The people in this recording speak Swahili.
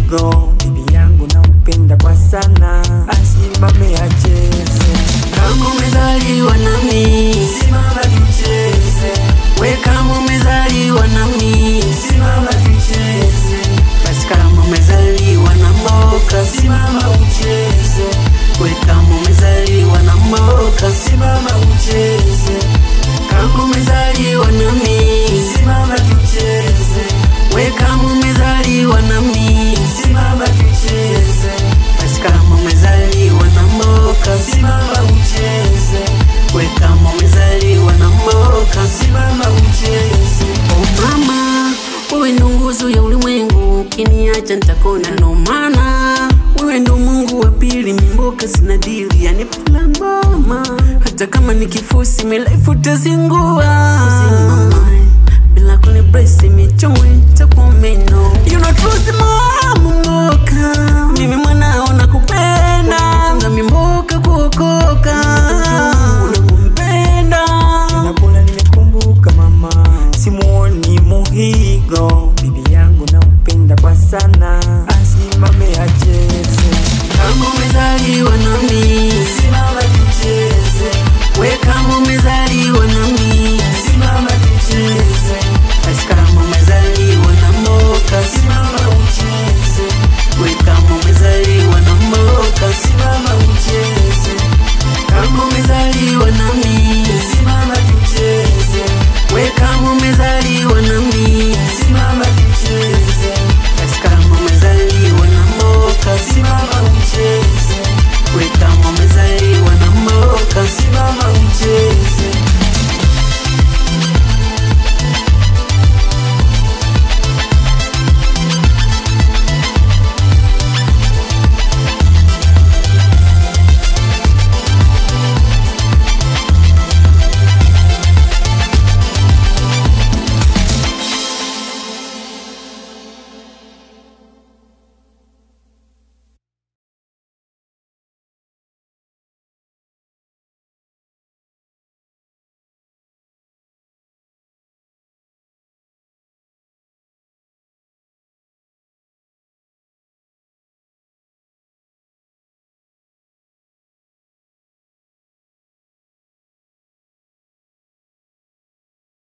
muhigo. Bibi yangu nampenda kwa sana, asimame acheze. Kama umezaliwa nami, simama tucheze. we kama umezaliwa nami, simama tucheze. basi kama umezaliwa na Mboka, simama ucheze. we kama umezaliwa na Mboka, simama ucheze. kama umezaliwa nami, simama tucheze. we kama umezaliwa nami, simama tucheze. basi kama umezaliwa na Mboka, simama ucheze. we kama umezaliwa na Mboka, simama ucheze. oh mama, wewe ndo nguzo ya ulimwengu, ukiniacha nitakona. No maana wewe ndo Mungu wa pili, Mboka sina dili, yani pula mama. Hata kama ni kifusi milaifu tazingua, bila kuni brace michongwe nitakumeno. You know trust mama Mboka, mimi mwanao nakupenda, ngami Mboka kuokoka, nakumpenda. Napola nimekumbuka mama, simuoni muhigo. Bibi yangu nampenda kwa sana,